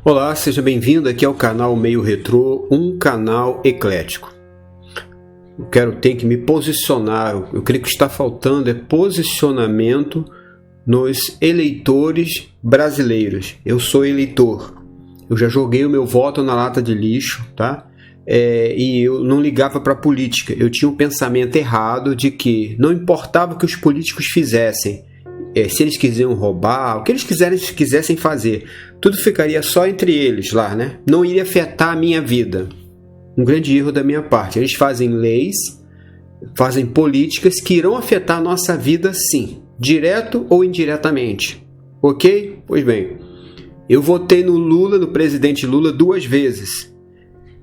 Olá, seja bem-vindo aqui ao canal Meio Retrô, um canal eclético. Tenho que me posicionar, eu creio que está faltando posicionamento nos eleitores brasileiros. Eu sou eleitor, eu já joguei o meu voto na lata de lixo, tá? E eu não ligava para a política, eu tinha um pensamento errado de que não importava o que os políticos fizessem, se eles quisessem roubar, o que eles quisessem fazer, tudo ficaria só entre eles lá, né? Não iria afetar a minha vida. Um grande erro da minha parte. Eles fazem leis, fazem políticas que irão afetar a nossa vida sim, direto ou indiretamente. Ok? Pois bem, eu votei no presidente Lula 2 vezes.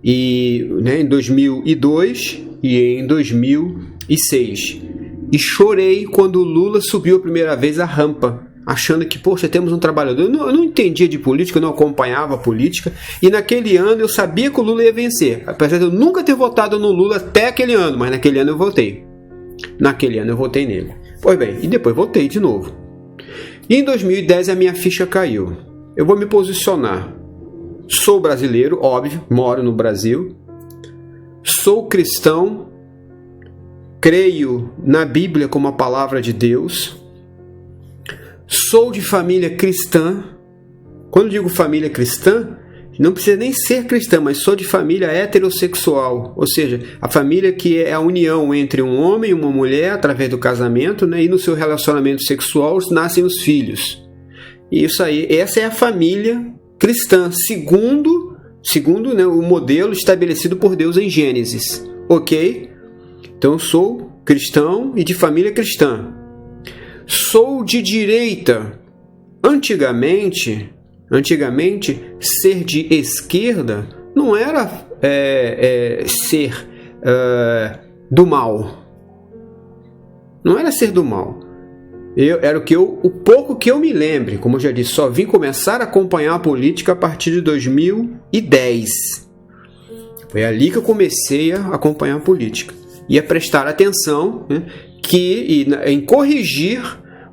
Em 2002 e em 2006. E chorei quando o Lula subiu a primeira vez a rampa, achando que, poxa, temos um trabalhador. Eu não entendia de política, eu não acompanhava a política, e naquele ano eu sabia que o Lula ia vencer, apesar de eu nunca ter votado no Lula até aquele ano, mas naquele ano eu votei. Naquele ano eu votei nele. Pois bem, e depois votei de novo. E em 2010 a minha ficha caiu. Eu vou me posicionar. Sou brasileiro, óbvio, moro no Brasil. Sou cristão. Creio na Bíblia como a palavra de Deus. Sou de família cristã. Quando digo família cristã, não precisa nem ser cristã, mas sou de família heterossexual. Ou seja, a família que é a união entre um homem e uma mulher através do casamento, né? E no seu relacionamento sexual nascem os filhos. E isso aí, essa é a família cristã, segundo né, o modelo estabelecido por Deus em Gênesis. Ok? Então, sou cristão e de família cristã. Sou de direita. Antigamente, ser de esquerda não era ser do mal. Não era ser do mal. Era o pouco que eu me lembre. Como eu já disse, só vim começar a acompanhar a política a partir de 2010. Foi ali que eu comecei a acompanhar a política. E a prestar atenção, né, em corrigir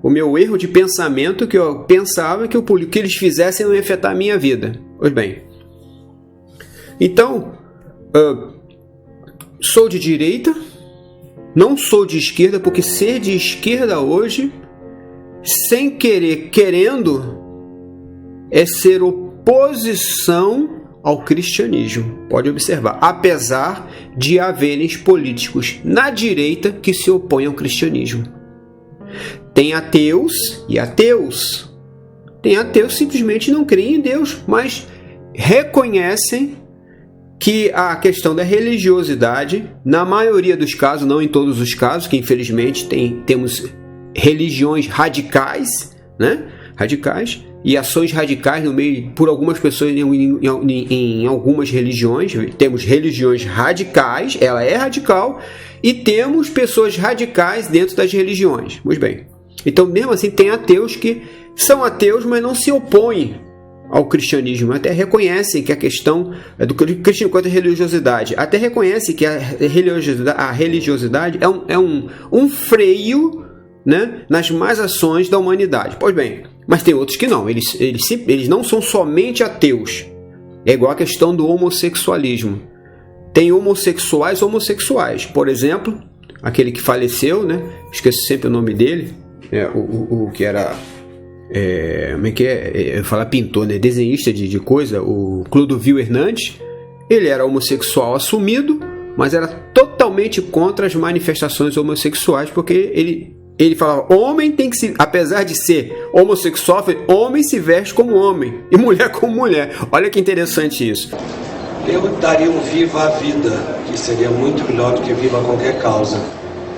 o meu erro de pensamento, que eu pensava que o que eles fizessem não ia afetar a minha vida. Pois bem. Então, sou de direita, não sou de esquerda, porque ser de esquerda hoje, sem querendo, é ser oposição ao cristianismo. Pode observar, apesar de haverem políticos na direita que se opõem ao cristianismo. Tem ateus e ateus. Tem ateus que simplesmente não creem em Deus, mas reconhecem que a questão da religiosidade, na maioria dos casos, não em todos os casos, que infelizmente temos religiões radicais, né? Radicais, e ações radicais no meio, por algumas pessoas em algumas religiões. Temos religiões radicais, ela é radical, e temos pessoas radicais dentro das religiões. Pois bem, então mesmo assim tem ateus que são ateus, mas não se opõem ao cristianismo, até reconhecem que a questão do cristianismo quanto à religiosidade, até reconhecem que a religiosidade é um freio, né, nas más ações da humanidade. Pois bem, mas tem outros que não, eles não são somente ateus. É igual a questão do homossexualismo. Tem homossexuais, por exemplo, aquele que faleceu, né? Esqueço sempre o nome dele, o que era, como é que é? Eu falo pintor, né? Desenhista de coisa, o Clodovil Hernandes. Ele era homossexual assumido, mas era totalmente contra as manifestações homossexuais, porque ele falava, homem tem que se, apesar de ser homossexual, homem se veste como homem e mulher como mulher. Olha que interessante isso. Eu daria um viva a vida, que seria muito melhor do que viva qualquer causa.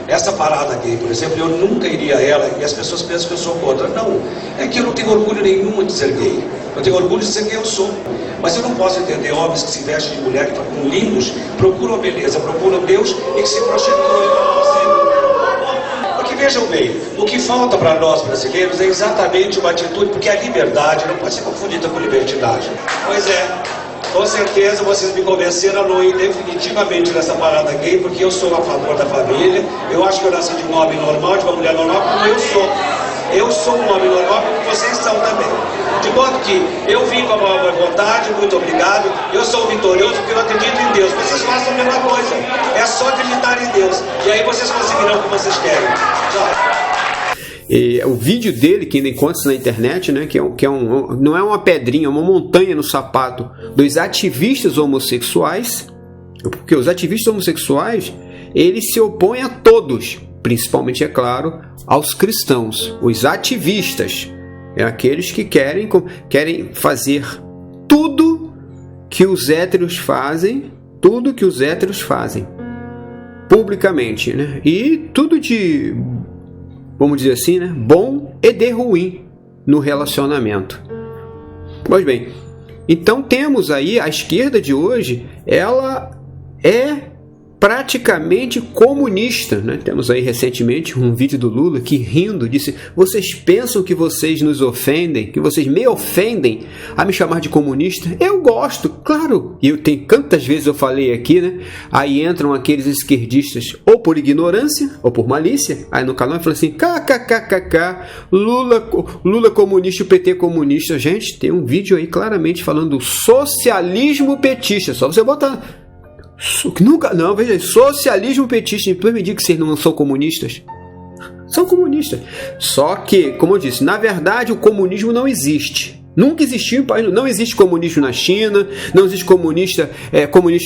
Essa parada gay, por exemplo, eu nunca iria a ela, e as pessoas pensam que eu sou contra. Não, é que eu não tenho orgulho nenhum de ser gay. Eu tenho orgulho de ser quem eu sou. Mas eu não posso entender homens que se vestem de mulher, que estão lindos, procuram beleza, procuram Deus e que se prostituem. Porque vejam bem, o que falta para nós brasileiros é exatamente uma atitude, porque a liberdade não pode ser confundida com libertinagem. Pois é. Com certeza vocês me convenceram a não ir definitivamente nessa parada gay, porque eu sou a favor da família. Eu acho que eu nasci de um homem normal, de uma mulher normal, como eu sou. Eu sou um homem normal como vocês são também. De modo que eu vim com a maior vontade, muito obrigado. Eu sou vitorioso porque eu acredito em Deus. Vocês façam a mesma coisa. É só acreditar em Deus. E aí vocês conseguirão o que vocês querem. Tchau. E o vídeo dele, que ainda encontra na internet, né, não é uma pedrinha, é uma montanha no sapato dos ativistas homossexuais, porque os ativistas homossexuais, eles se opõem a todos, principalmente, é claro, aos cristãos. Os ativistas é aqueles que querem fazer tudo que os héteros fazem, publicamente, né? E tudo de, vamos dizer assim, né, bom e de ruim no relacionamento. Pois bem, então temos aí a esquerda de hoje, ela é praticamente comunista, né? Temos aí recentemente um vídeo do Lula que, rindo, disse: vocês pensam que vocês nos ofendem, que vocês me ofendem a me chamar de comunista? Eu gosto, claro, e tantas vezes eu falei aqui, né? Aí entram aqueles esquerdistas ou por ignorância ou por malícia, aí no canal eu falo assim: kkkk, Lula comunista e o PT comunista. Gente, tem um vídeo aí claramente falando do socialismo petista, só você botar. Não, veja, socialismo petista. Depois me diga que vocês não são comunistas. São comunistas. Só que, como eu disse, na verdade o comunismo não existe. Nunca existiu em país. Não existe comunismo na China, não existe comunista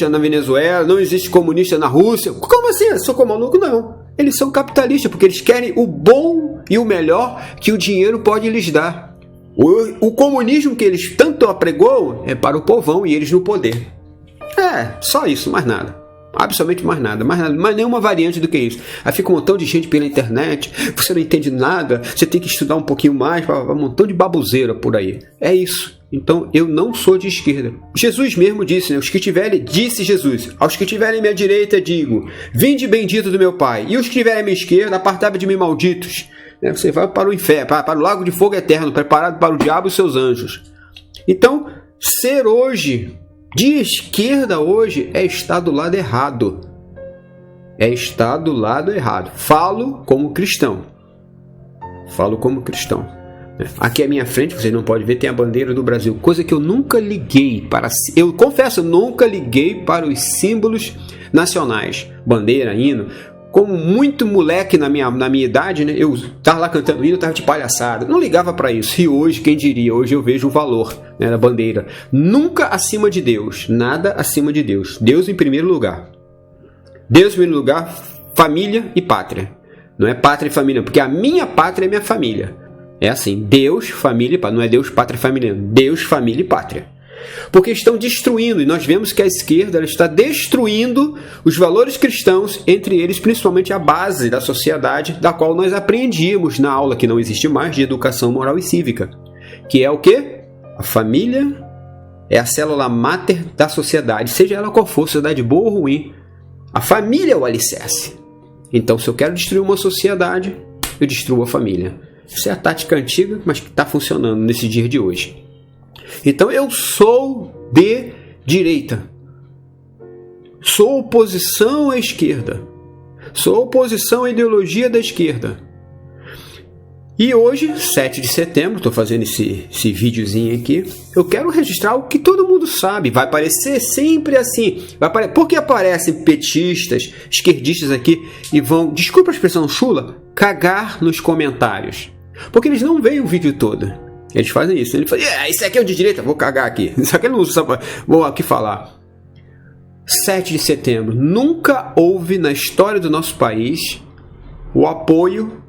na Venezuela, não existe comunista na Rússia. Como assim? Eu sou maluco? Não. Eles são capitalistas porque eles querem o bom e o melhor que o dinheiro pode lhes dar. O comunismo que eles tanto apregoam é para o povão e eles no poder. Só isso, mais nada. Absolutamente mais nada, mais nenhuma variante do que isso. Aí fica um montão de gente pela internet, você não entende nada, você tem que estudar um pouquinho mais, um montão de baboseira por aí. É isso. Então eu não sou de esquerda. Jesus mesmo disse, né? Disse Jesus: aos que estiverem à minha direita digo: vinde bendito do meu Pai, e os que estiverem à minha esquerda, apartai-vos de mim, malditos. Você vai para o inferno, para o lago de fogo eterno, preparado para o diabo e seus anjos. Então, ser hoje de esquerda hoje é estar do lado errado. É estar do lado errado. Falo como cristão. Aqui à minha frente, vocês não podem ver, tem a bandeira do Brasil. Coisa que eu nunca liguei para... Eu confesso, eu nunca liguei para os símbolos nacionais. Bandeira, hino. Como muito moleque na minha idade, né, eu estava lá cantando hino, eu estava de palhaçada. Não ligava para isso. E hoje, quem diria? Hoje eu vejo o valor, né, da bandeira. Nunca acima de Deus. Nada acima de Deus. Deus em primeiro lugar. Deus em primeiro lugar, família e pátria. Não é pátria e família, porque a minha pátria é minha família. É assim, Deus, família e pátria. Não é Deus, pátria e família. Deus, família e pátria. Porque estão destruindo, e nós vemos que a esquerda está destruindo os valores cristãos, entre eles principalmente a base da sociedade, da qual nós aprendíamos na aula que não existe mais de educação moral e cívica, que é o quê? A família é a célula máter da sociedade, seja ela qual for, sociedade boa ou ruim. A família é o alicerce. Então, se eu quero destruir uma sociedade, eu destruo a família. Isso é a tática antiga, mas que está funcionando nesse dia de hoje. Então eu sou de direita, sou oposição à esquerda, sou oposição à ideologia da esquerda. E hoje, 7 de setembro, estou fazendo esse videozinho aqui, eu quero registrar o que todo mundo sabe, vai parecer sempre assim, porque aparecem petistas, esquerdistas aqui e vão, desculpa a expressão chula, cagar nos comentários, porque eles não veem o vídeo todo. Eles fazem isso. Ele fala: isso aqui é o de direita, vou cagar aqui. Isso aqui eu não uso, vou aqui falar. 7 de setembro. Nunca houve na história do nosso país o apoio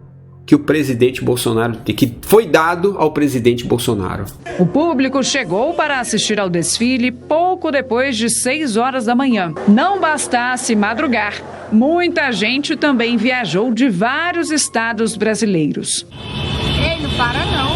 que o presidente Bolsonaro, que foi dado ao presidente Bolsonaro. O público chegou para assistir ao desfile pouco depois de 6 horas da manhã. Não bastasse madrugar, muita gente também viajou de vários estados brasileiros. Ei, não para não.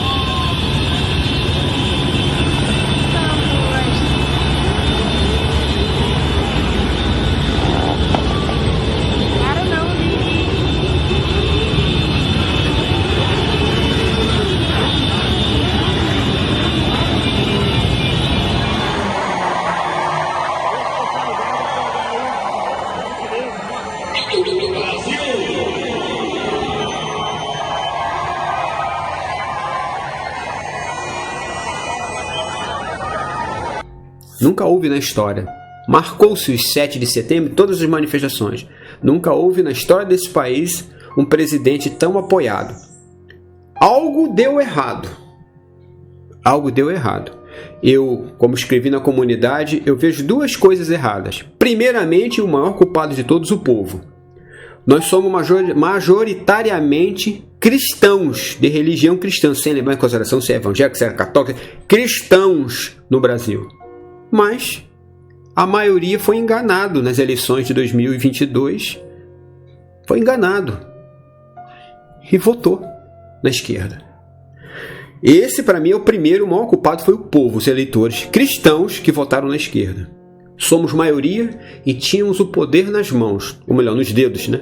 Nunca houve na história. Marcou-se os 7 de setembro, todas as manifestações. Nunca houve na história desse país um presidente tão apoiado. Algo deu errado. Algo deu errado. Eu, como escrevi na comunidade, eu vejo duas coisas erradas. Primeiramente, o maior culpado de todos, o povo. Nós somos majoritariamente cristãos, de religião cristã, sem levar em consideração se é evangélico, se é católico, cristãos no Brasil. Mas a maioria foi enganado nas eleições de 2022. Foi enganado. E votou na esquerda. Esse, para mim, é o primeiro, o maior culpado foi o povo, os eleitores cristãos que votaram na esquerda. Somos maioria e tínhamos o poder nas mãos, ou melhor, nos dedos, né?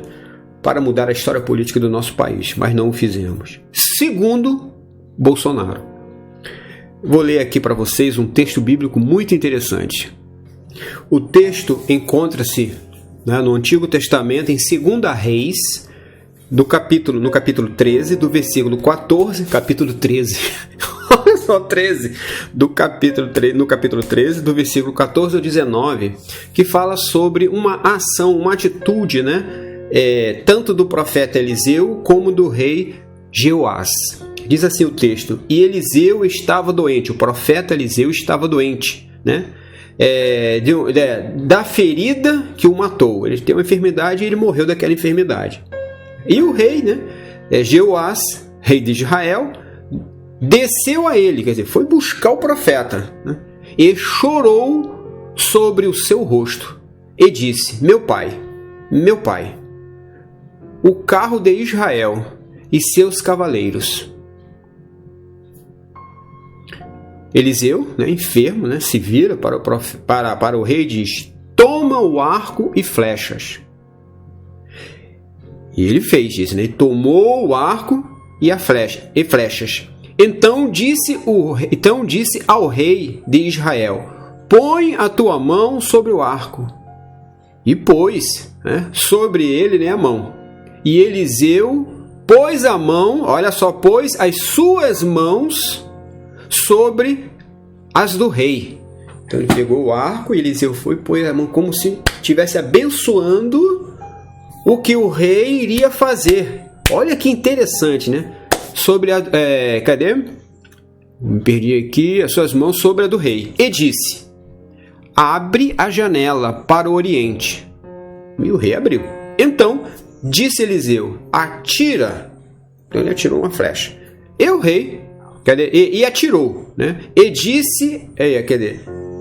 Para mudar a história política do nosso país, mas não o fizemos. Segundo, Bolsonaro. Vou ler aqui para vocês um texto bíblico muito interessante. O texto encontra-se, né, no Antigo Testamento, em 2 Reis, no capítulo 13, do versículo 14, capítulo 13, olha só, 13, no capítulo 13, do versículo 14 ao 19, que fala sobre uma ação, uma atitude, né, tanto do profeta Eliseu como do rei Jeoás. Diz assim o texto: e Eliseu estava doente, o profeta Eliseu estava doente, né, da ferida que o matou. Ele tem uma enfermidade e ele morreu daquela enfermidade. E o rei, né, Jeoás, rei de Israel, desceu a ele, quer dizer, foi buscar o profeta, né, e chorou sobre o seu rosto e disse: meu pai, o carro de Israel e seus cavaleiros. Eliseu, né, enfermo, né, se vira para o rei e diz: toma o arco e flechas. E ele fez isso, né? Ele tomou o arco e flechas. Então disse ao rei de Israel: põe a tua mão sobre o arco. E pôs, né, sobre ele, né, a mão. E Eliseu pôs a mão, olha só, pôs as suas mãos sobre as do rei. Então ele pegou o arco e Eliseu foi e pôs a mão como se estivesse abençoando o que o rei iria fazer. Olha que interessante, né? Sobre a... cadê? Me perdi aqui. As suas mãos sobre a do rei. E disse: abre a janela para o oriente. E o rei abriu. Então disse Eliseu: atira. Então ele atirou uma flecha. E o rei... Cadê? E atirou, né? E disse...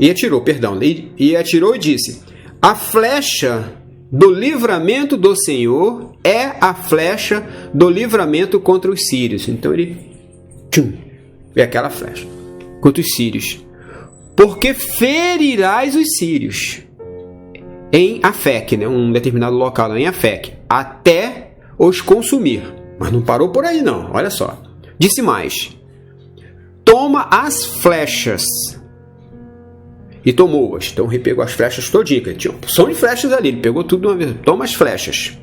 E atirou, perdão. E atirou e disse: a flecha do livramento do Senhor é a flecha do livramento contra os sírios. Então ele é aquela flecha contra os sírios. Porque ferirás os sírios em Afec, né, um determinado local, em Afec, até os consumir. Mas não parou por aí não, olha só. Disse mais: toma as flechas. E tomou-as. Então ele pegou as flechas todinhas. Tinha uma porção de flechas ali. Ele pegou tudo de uma vez. Toma as flechas.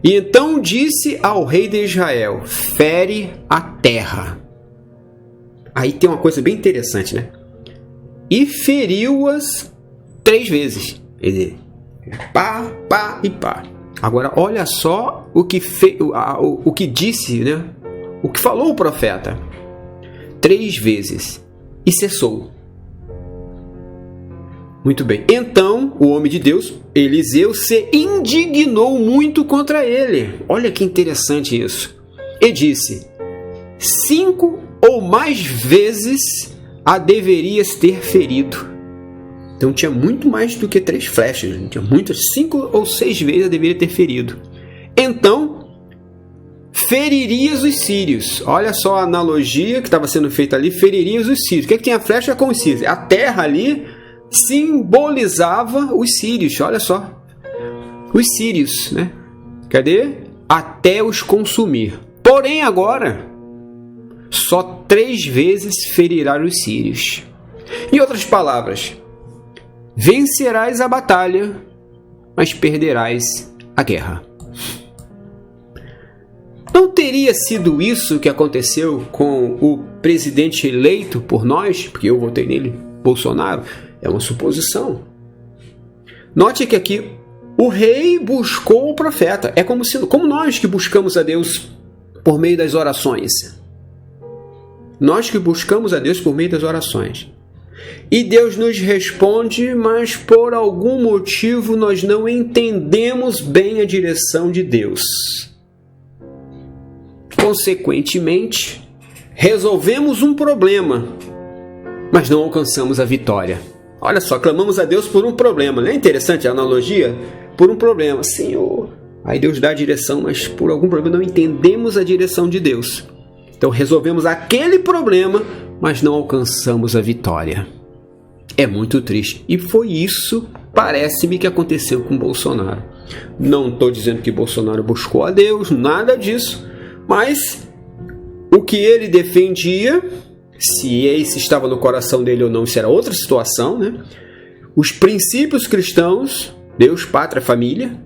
E então disse ao rei de Israel: fere a terra. Aí tem uma coisa bem interessante, né? E feriu-as 3 vezes. Quer dizer, pá, pá e pá. Agora olha só o que disse, né? O que falou o profeta. 3 vezes. E cessou. Muito bem. Então, o homem de Deus, Eliseu, se indignou muito contra ele. Olha que interessante isso. E disse: 5 ou mais vezes a deverias ter ferido. Então tinha muito mais do que 3 flechas. Tinha muitas, 5 ou 6 vezes a deveria ter ferido. Então, feririas os sírios. Olha só a analogia que estava sendo feita ali. Feririas os sírios. O que é que tem a flecha com os sírios? A terra ali simbolizava os sírios, olha só. Os sírios, né? Cadê? Até os consumir. Porém agora, só 3 vezes ferirá os sírios. Em outras palavras, vencerás a batalha, mas perderás a guerra. Não teria sido isso que aconteceu com o presidente eleito por nós, porque eu votei nele, Bolsonaro, é uma suposição. Note que aqui o rei buscou o profeta. É como nós que buscamos a Deus por meio das orações. Nós que buscamos a Deus por meio das orações. E Deus nos responde, mas por algum motivo nós não entendemos bem a direção de Deus. Consequentemente, resolvemos um problema, mas não alcançamos a vitória. Olha só, clamamos a Deus por um problema. Não é interessante a analogia? Por um problema. Senhor, aí Deus dá a direção, mas por algum problema não entendemos a direção de Deus. Então resolvemos aquele problema, mas não alcançamos a vitória. É muito triste. E foi isso, parece-me, que aconteceu com Bolsonaro. Não estou dizendo que Bolsonaro buscou a Deus, nada disso. Mas o que ele defendia, se esse estava no coração dele ou não, isso era outra situação, né? Os princípios cristãos, Deus, pátria, família,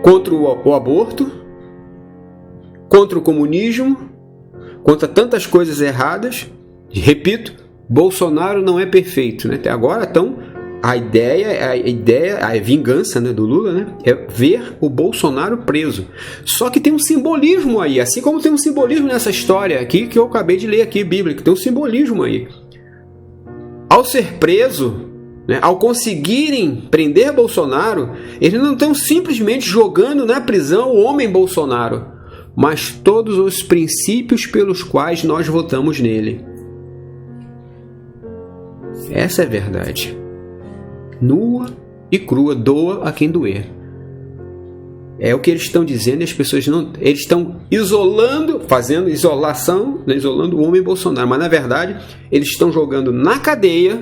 contra o aborto, contra o comunismo, contra tantas coisas erradas. E, repito, Bolsonaro não é perfeito, né? Até agora, então, a vingança, né, do Lula, né, é ver o Bolsonaro preso. Só que tem um simbolismo aí, assim como tem um simbolismo nessa história aqui que eu acabei de ler aqui, bíblica, tem um simbolismo aí. Ao ser preso, né, ao conseguirem prender Bolsonaro, eles não estão simplesmente jogando na prisão o homem Bolsonaro, mas todos os princípios pelos quais nós votamos nele. Essa é a verdade. Nua e crua, doa a quem doer. É o que eles estão dizendo, e as pessoas não... Eles estão isolando, fazendo isolação, né, isolando o homem Bolsonaro, mas na verdade eles estão jogando na cadeia,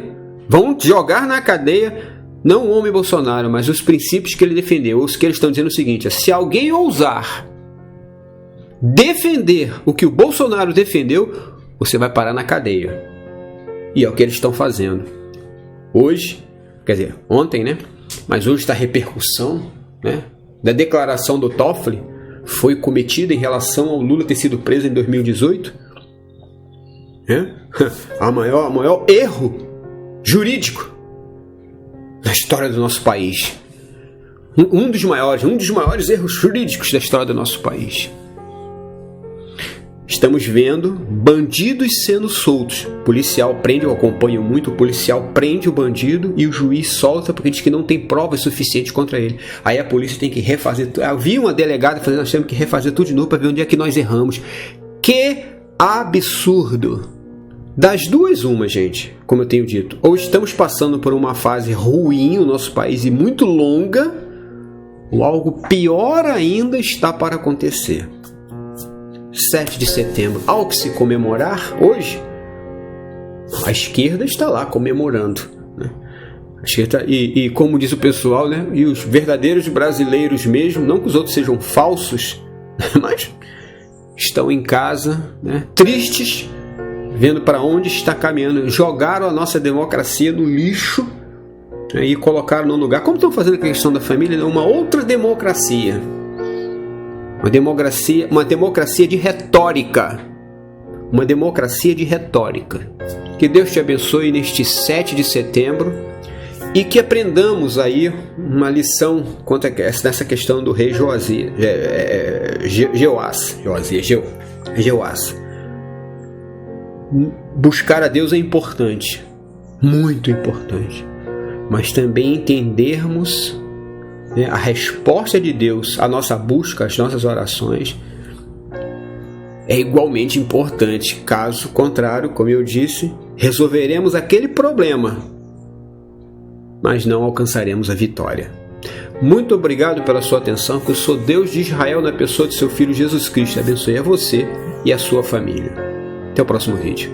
vão jogar na cadeia, não o homem Bolsonaro, mas os princípios que ele defendeu. Os que eles estão dizendo é o seguinte: se alguém ousar defender o que o Bolsonaro defendeu, você vai parar na cadeia. E é o que eles estão fazendo. Hoje, quer dizer, ontem, né? Mas hoje está a repercussão, né, da declaração do Toffoli foi cometida em relação ao Lula ter sido preso em 2018. Né? O maior erro jurídico da história do nosso país. Um dos maiores erros jurídicos da história do nosso país. Estamos vendo bandidos sendo soltos. O policial prende, eu acompanho muito, o policial prende o bandido e o juiz solta porque diz que não tem provas suficientes contra ele. Aí a polícia tem que refazer tudo. Eu vi uma delegada falando: nós temos que refazer tudo de novo para ver onde é que nós erramos. Que absurdo! Das duas, uma, gente, como eu tenho dito. Ou estamos passando por uma fase ruim no nosso país e muito longa, ou algo pior ainda está para acontecer. 7 de setembro, ao que se comemorar hoje, a esquerda está lá comemorando, né? A esquerda, e como diz o pessoal, né? E os verdadeiros brasileiros mesmo, não que os outros sejam falsos, mas estão em casa, né, tristes, vendo para onde está caminhando. Jogaram a nossa democracia no lixo, né, e colocaram no lugar, como estão fazendo com a questão da família, né, uma outra democracia. Uma democracia de retórica. Uma democracia de retórica. Que Deus te abençoe neste 7 de setembro e que aprendamos aí uma lição quanto a essa questão do rei Jeoás. Buscar a Deus é importante, muito importante, mas também entendermos, né, a resposta de Deus à nossa busca, às nossas orações, é igualmente importante. Caso contrário, como eu disse, resolveremos aquele problema, mas não alcançaremos a vitória. Muito obrigado pela sua atenção, que eu sou Deus de Israel na pessoa de seu Filho Jesus Cristo. Abençoe a você e a sua família. Até o próximo vídeo.